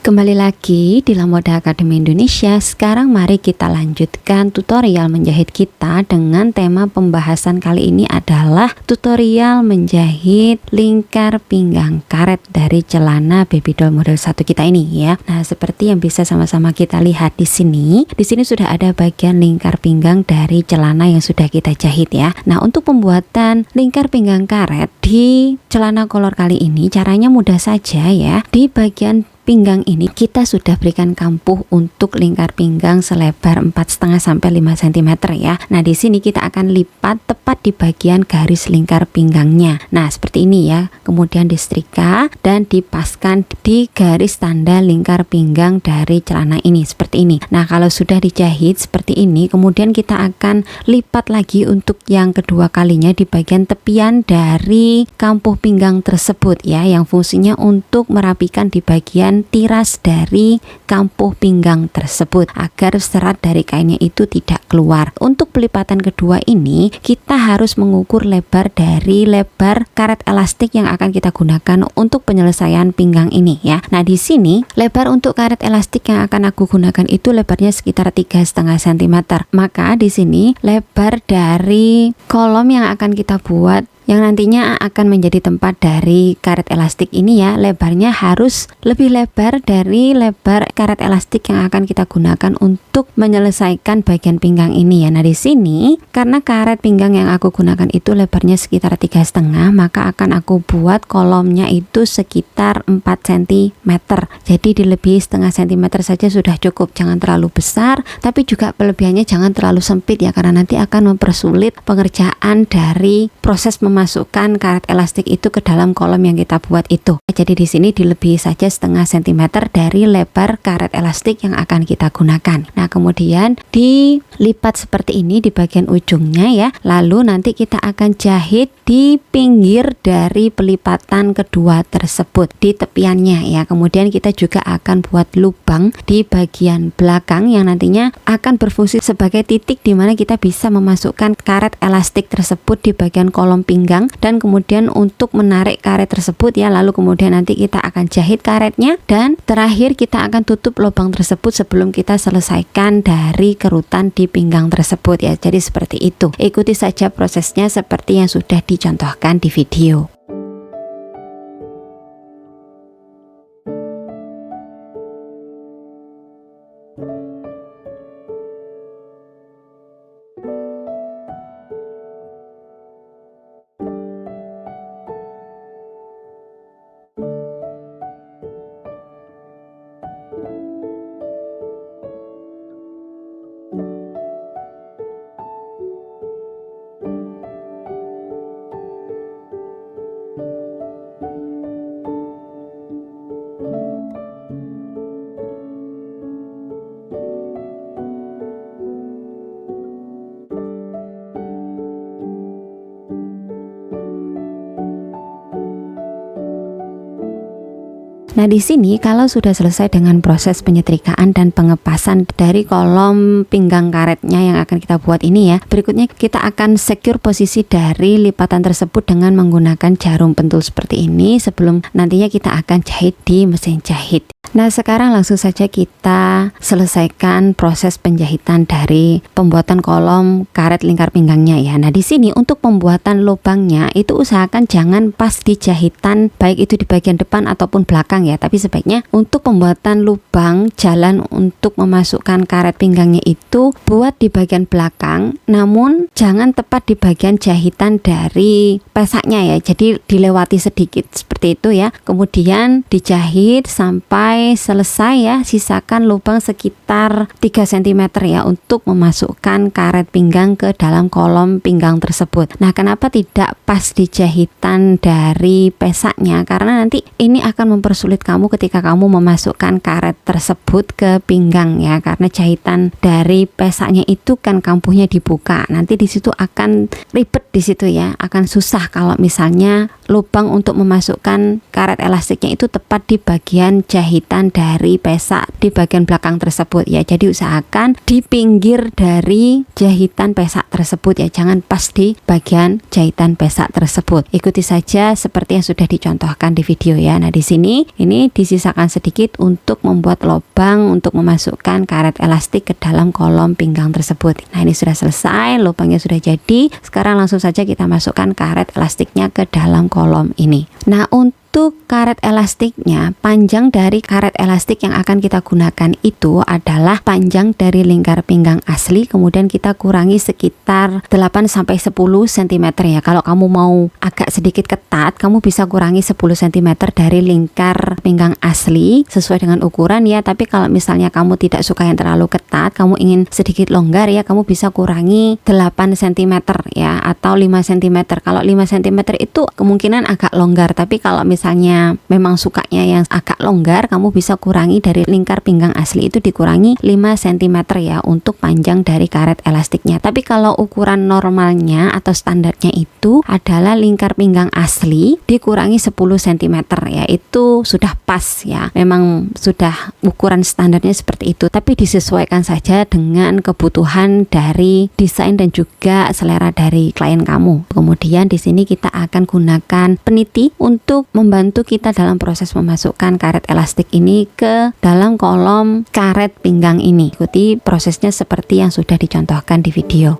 Kembali lagi di Lamoda Academy Indonesia. Sekarang mari kita lanjutkan tutorial menjahit kita dengan tema pembahasan kali ini adalah tutorial menjahit lingkar pinggang karet dari celana baby doll model 1 kita ini ya. Nah, seperti yang bisa sama-sama kita lihat di sini. Di sini sudah ada bagian lingkar pinggang dari celana yang sudah kita jahit ya. Nah, untuk pembuatan lingkar pinggang karet di celana kolor kali ini caranya mudah saja ya. Di bagian pinggang ini kita sudah berikan kampuh untuk lingkar pinggang selebar 4,5 sampai 5 cm ya. Nah, di sini kita akan lipat tepat di bagian garis lingkar pinggangnya. Nah, seperti ini ya. Kemudian disetrika dan dipaskan di garis tanda lingkar pinggang dari celana ini seperti ini. Nah, kalau sudah dijahit seperti ini, kemudian kita akan lipat lagi untuk yang kedua kalinya di bagian tepian dari kampuh pinggang tersebut ya, yang fungsinya untuk merapikan di bagian tiras dari kampuh pinggang tersebut agar serat dari kainnya itu tidak keluar. Untuk pelipatan kedua ini kita harus mengukur lebar dari lebar karet elastik yang akan kita gunakan untuk penyelesaian pinggang ini ya. Nah, di sini lebar untuk karet elastik yang akan aku gunakan itu lebarnya sekitar 3,5 cm. Maka di sini lebar dari kolom yang akan kita buat yang nantinya akan menjadi tempat dari karet elastik ini ya, lebarnya harus lebih lebar dari lebar karet elastik yang akan kita gunakan untuk menyelesaikan bagian pinggang ini ya. Nah, di sini karena karet pinggang yang aku gunakan itu lebarnya sekitar 3,5, maka akan aku buat kolomnya itu sekitar 4 cm. Jadi dilebihi setengah cm saja sudah cukup, jangan terlalu besar, tapi juga kelebihannya jangan terlalu sempit ya, karena nanti akan mempersulit pengerjaan dari proses memasukkan karet elastik itu ke dalam kolom yang kita buat itu. Jadi di sini dilebihi saja setengah cm dari lebar karet elastik yang akan kita gunakan. Nah, kemudian dilipat seperti ini di bagian ujungnya ya. Lalu nanti kita akan jahit di pinggir dari pelipatan kedua tersebut di tepiannya ya. Kemudian kita juga akan buat lubang di bagian belakang yang nantinya akan berfungsi sebagai titik di mana kita bisa memasukkan karet elastik tersebut di bagian kolom pinggang, dan kemudian untuk menarik karet tersebut ya, lalu kemudian nanti kita akan jahit karetnya, dan terakhir kita akan tutup lubang tersebut sebelum kita selesaikan dari kerutan di pinggang tersebut ya. Jadi seperti itu, ikuti saja prosesnya seperti yang sudah dicontohkan di video. Nah, di sini kalau sudah selesai dengan proses penyetrikaan dan pengepasan dari kolom pinggang karetnya yang akan kita buat ini ya, berikutnya kita akan secure posisi dari lipatan tersebut dengan menggunakan jarum pentul seperti ini sebelum nantinya kita akan jahit di mesin jahit. Nah, sekarang langsung saja kita selesaikan proses penjahitan dari pembuatan kolom karet lingkar pinggangnya ya. Nah, di sini untuk pembuatan lubangnya itu usahakan jangan pas di jahitan baik itu di bagian depan ataupun belakang ya, tapi sebaiknya untuk pembuatan lubang jalan untuk memasukkan karet pinggangnya itu buat di bagian belakang, namun jangan tepat di bagian jahitan dari pesaknya ya. Jadi dilewati sedikit seperti itu ya. Kemudian dijahit sampai selesai ya, sisakan lubang sekitar 3 cm ya untuk memasukkan karet pinggang ke dalam kolom pinggang tersebut. Nah, kenapa tidak pas di jahitan dari pesaknya? Karena nanti ini akan mempersulit kamu ketika kamu memasukkan karet tersebut ke pinggang ya, karena jahitan dari pesaknya itu kan kampuhnya dibuka. Nanti di situ akan ribet di situ ya, akan susah kalau misalnya lubang untuk memasukkan karet elastiknya itu tepat di bagian jahitan dari pesak di bagian belakang tersebut ya. Jadi usahakan di pinggir dari jahitan pesak tersebut ya, jangan pas di bagian jahitan pesak tersebut. Ikuti saja seperti yang sudah dicontohkan di video ya. Nah, di sini ini disisakan sedikit untuk membuat lubang untuk memasukkan karet elastik ke dalam kolom pinggang tersebut. Nah, ini sudah selesai, lubangnya sudah jadi. Sekarang langsung saja kita masukkan karet elastiknya ke dalam kolom ini. Nah, untuk karet elastiknya, panjang dari karet elastik yang akan kita gunakan itu adalah panjang dari lingkar pinggang asli, kemudian kita kurangi sekitar 8-10 cm ya. Kalau kamu mau agak sedikit ketat, kamu bisa kurangi 10 cm dari lingkar pinggang asli sesuai dengan ukuran ya. Tapi kalau misalnya kamu tidak suka yang terlalu ketat, kamu ingin sedikit longgar ya, kamu bisa kurangi 8 cm ya, atau 5 cm. Kalau 5 cm itu kemungkinan agak longgar, tapi kalau misalnya memang sukanya yang agak longgar, kamu bisa kurangi dari lingkar pinggang asli itu dikurangi 5 cm ya untuk panjang dari karet elastiknya. Tapi kalau ukuran normalnya atau standarnya itu adalah lingkar pinggang asli dikurangi 10 cm ya, itu sudah pas ya. Memang sudah ukuran standarnya seperti itu, tapi disesuaikan saja dengan kebutuhan dari desain dan juga selera dari klien kamu. Kemudian di sini kita akan gunakan peniti untuk membantu kita dalam proses memasukkan karet elastik ini ke dalam kolom karet pinggang ini. Ikuti prosesnya seperti yang sudah dicontohkan di video.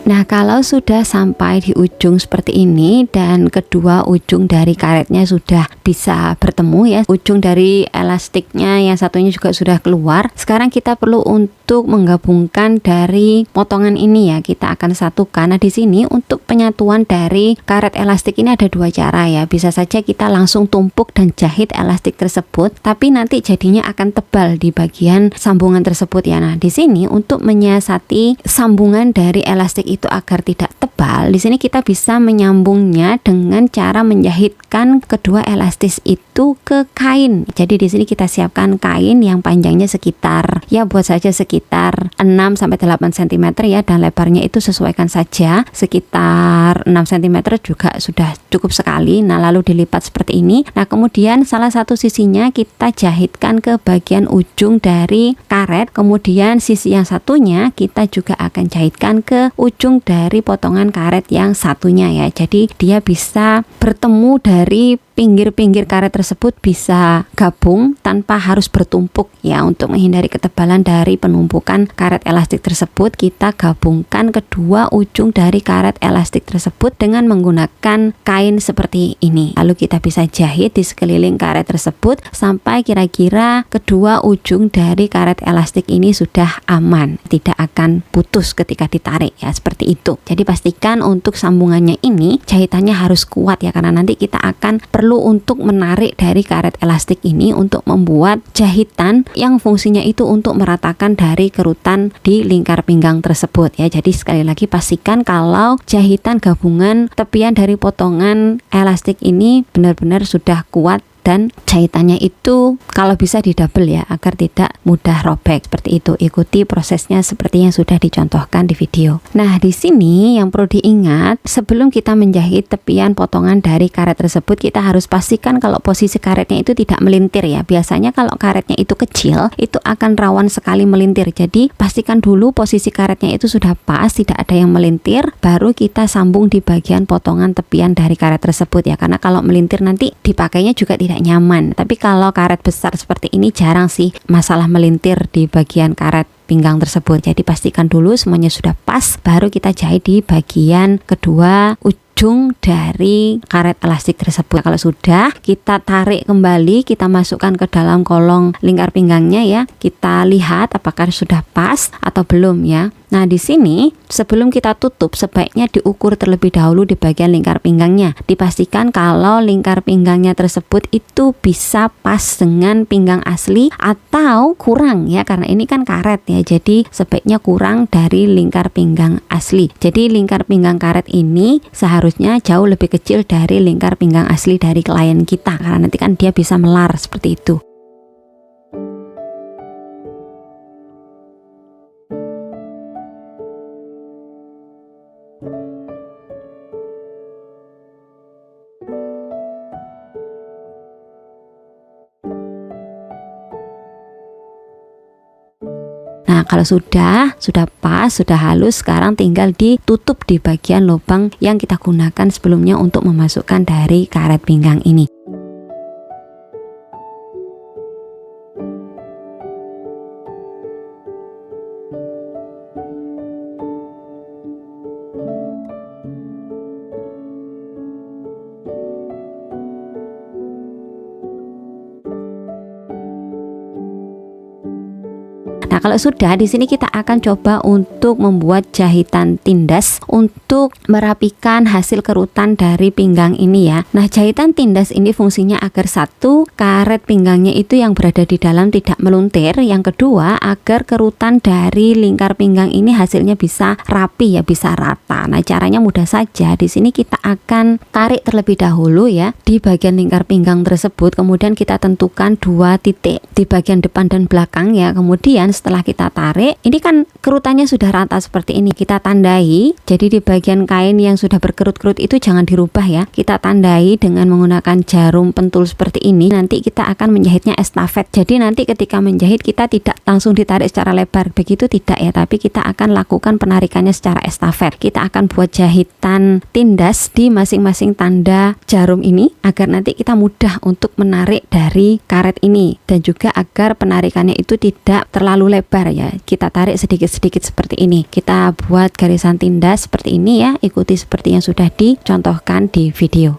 Nah, kalau sudah sampai di ujung seperti ini dan kedua ujung dari karetnya sudah bisa bertemu ya, ujung dari elastiknya yang satunya juga sudah keluar. Sekarang kita perlu untuk menggabungkan dari potongan ini ya, kita akan satukan. Nah, di sini untuk penyatuan dari karet elastik ini ada dua cara ya. Bisa saja kita langsung tumpuk dan jahit elastik tersebut, tapi nanti jadinya akan tebal di bagian sambungan tersebut ya. Nah, di sini untuk menyiasati sambungan dari elastik itu agar tidak tebal, di sini kita bisa menyambungnya dengan cara menjahitkan kedua elastis itu ke kain. Jadi di sini kita siapkan kain yang panjangnya sekitar ya, buat saja sekitar 6-8 cm ya, dan lebarnya itu sesuaikan saja, sekitar 6 cm juga sudah cukup sekali. Nah, lalu dilipat seperti ini. Nah, kemudian salah satu sisinya kita jahitkan ke bagian ujung dari karet, kemudian sisi yang satunya kita juga akan jahitkan ke ujung dari potongan karet yang satunya ya. Jadi dia bisa bertemu dari pinggir-pinggir karet tersebut, bisa gabung tanpa harus bertumpuk ya. Untuk menghindari ketebalan dari penumpukan karet elastik tersebut, kita gabungkan kedua ujung dari karet elastik tersebut dengan menggunakan kain seperti ini. Lalu kita bisa jahit di sekeliling karet tersebut sampai kira-kira kedua ujung dari karet elastik ini sudah aman, tidak akan putus ketika ditarik ya, seperti itu. Jadi pastikan untuk sambungannya ini jahitannya harus kuat ya, karena nanti kita akan perlu perlu untuk menarik dari karet elastik ini untuk membuat jahitan yang fungsinya itu untuk meratakan dari kerutan di lingkar pinggang tersebut ya. Jadi sekali lagi pastikan kalau jahitan gabungan tepian dari potongan elastik ini benar-benar sudah kuat dan jahitannya itu kalau bisa didouble ya, agar tidak mudah robek. Seperti itu, ikuti prosesnya seperti yang sudah dicontohkan di video. Nah, di sini yang perlu diingat, sebelum kita menjahit tepian potongan dari karet tersebut, kita harus pastikan kalau posisi karetnya itu tidak melintir ya. Biasanya kalau karetnya itu kecil, itu akan rawan sekali melintir. Jadi pastikan dulu posisi karetnya itu sudah pas, tidak ada yang melintir, baru kita sambung di bagian potongan tepian dari karet tersebut ya. Karena kalau melintir nanti dipakainya juga tidak nyaman. Tapi kalau karet besar seperti ini jarang sih masalah melintir di bagian karet pinggang tersebut. Jadi pastikan dulu semuanya sudah pas, baru kita jahit di bagian kedua ujung dari karet elastik tersebut. Kalau sudah, kita tarik kembali, kita masukkan ke dalam kolong lingkar pinggangnya ya. Kita lihat apakah sudah pas atau belum ya. Nah, di sini sebelum kita tutup sebaiknya diukur terlebih dahulu di bagian lingkar pinggangnya. Dipastikan kalau lingkar pinggangnya tersebut itu bisa pas dengan pinggang asli atau kurang ya, karena ini kan karet ya. Jadi sebaiknya kurang dari lingkar pinggang asli. Jadi lingkar pinggang karet ini seharusnya jauh lebih kecil dari lingkar pinggang asli dari klien kita, karena nanti kan dia bisa melar seperti itu. Nah, kalau sudah pas, sudah halus, sekarang tinggal ditutup di bagian lubang yang kita gunakan sebelumnya untuk memasukkan dari karet pinggang ini. Nah, kalau sudah, di sini kita akan coba untuk membuat jahitan tindas untuk merapikan hasil kerutan dari pinggang ini ya. Nah, jahitan tindas ini fungsinya agar satu, karet pinggangnya itu yang berada di dalam tidak meluntir. Yang kedua, agar kerutan dari lingkar pinggang ini hasilnya bisa rapi ya, bisa rata. Nah, caranya mudah saja. Di sini kita akan tarik terlebih dahulu ya di bagian lingkar pinggang tersebut. Kemudian kita tentukan 2 titik di bagian depan dan belakang ya. Kemudian setelah kita tarik, ini kan kerutannya sudah rata seperti ini, kita tandai. Jadi di bagian kain yang sudah berkerut-kerut itu jangan dirubah ya, kita tandai dengan menggunakan jarum pentul seperti ini. Nanti kita akan menjahitnya estafet. Jadi nanti ketika menjahit kita tidak langsung ditarik secara lebar, begitu tidak ya, tapi kita akan lakukan penarikannya secara estafet. Kita akan buat jahitan tindas di masing-masing tanda jarum ini agar nanti kita mudah untuk menarik dari karet ini, dan juga agar penarikannya itu tidak terlalu lebar ya. Kita tarik sedikit-sedikit seperti ini. Kita buat garisan tindas seperti ini ya. Ikuti seperti yang sudah dicontohkan di video.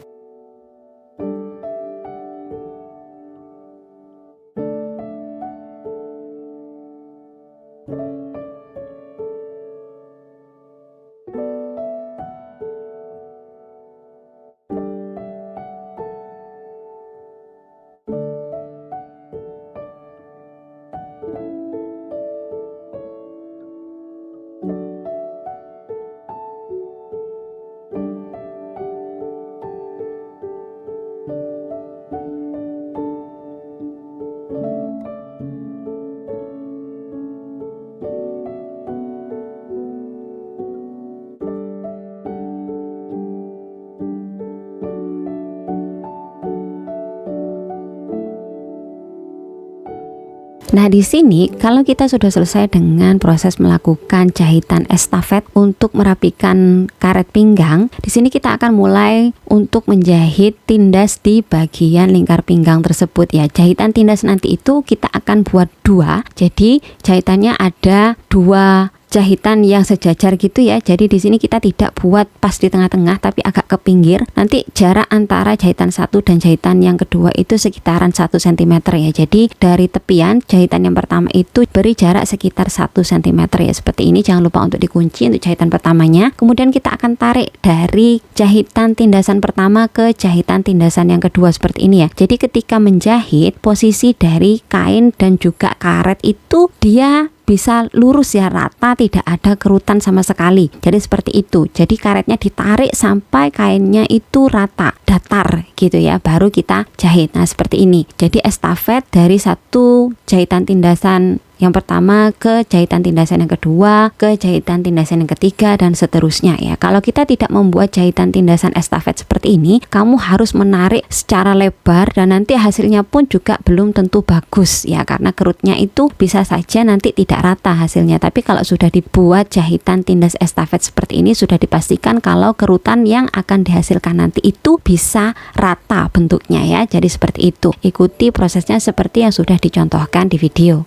Nah, di sini kalau kita sudah selesai dengan proses melakukan jahitan estafet untuk merapikan karet pinggang, di sini kita akan mulai untuk menjahit tindas di bagian lingkar pinggang tersebut ya. Jahitan tindas nanti itu kita akan buat 2. Jadi jahitannya ada 2 jahitan yang sejajar gitu ya. Jadi di sini kita tidak buat pas di tengah-tengah tapi agak ke pinggir. Nanti jarak antara jahitan satu dan jahitan yang kedua itu sekitaran 1 cm ya. Jadi dari tepian jahitan yang pertama itu beri jarak sekitar 1 cm ya, seperti ini. Jangan lupa untuk dikunci untuk jahitan pertamanya. Kemudian kita akan tarik dari jahitan tindasan pertama ke jahitan tindasan yang kedua seperti ini ya. Jadi ketika menjahit, posisi dari kain dan juga karet itu dia bisa lurus ya, rata, tidak ada kerutan sama sekali. Jadi seperti itu. Jadi karetnya ditarik sampai kainnya itu rata, datar gitu ya, baru kita jahit. Nah seperti ini. Jadi estafet dari satu jahitan tindasan yang pertama ke jahitan tindasan yang kedua, ke jahitan tindasan yang ketiga, dan seterusnya ya. Kalau kita tidak membuat jahitan tindasan estafet seperti ini, kamu harus menarik secara lebar dan nanti hasilnya pun juga belum tentu bagus ya, karena kerutnya itu bisa saja nanti tidak rata hasilnya. Tapi kalau sudah dibuat jahitan tindas estafet seperti ini, sudah dipastikan kalau kerutan yang akan dihasilkan nanti itu bisa rata bentuknya ya. Jadi seperti itu. Ikuti prosesnya seperti yang sudah dicontohkan di video.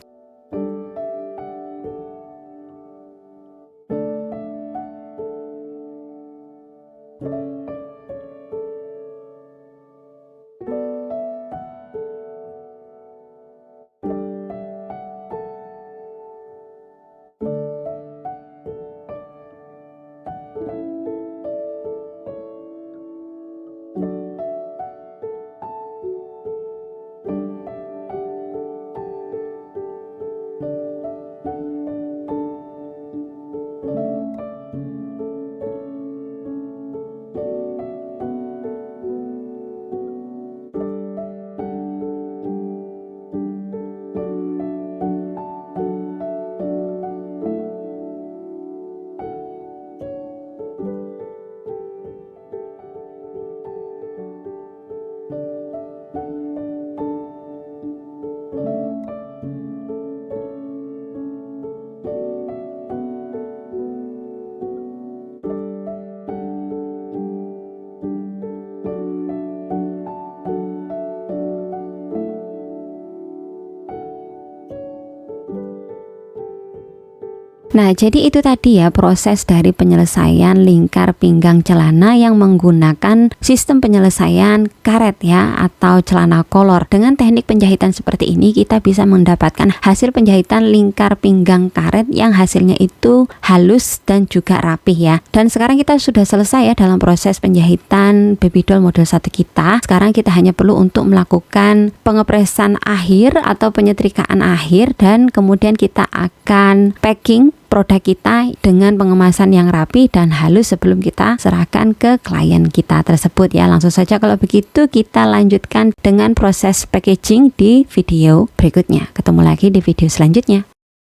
Nah, jadi itu tadi ya proses dari penyelesaian lingkar pinggang celana yang menggunakan sistem penyelesaian karet ya, atau celana kolor. Dengan teknik penjahitan seperti ini kita bisa mendapatkan hasil penjahitan lingkar pinggang karet yang hasilnya itu halus dan juga rapih ya. Dan sekarang kita sudah selesai ya dalam proses penjahitan baby doll model 1 kita. Sekarang kita hanya perlu untuk melakukan pengepresan akhir atau penyetrikaan akhir, dan kemudian kita akan packing produk kita dengan pengemasan yang rapi dan halus sebelum kita serahkan ke klien kita tersebut ya. Langsung saja kalau begitu kita lanjutkan dengan proses packaging di video berikutnya. Ketemu lagi di video selanjutnya.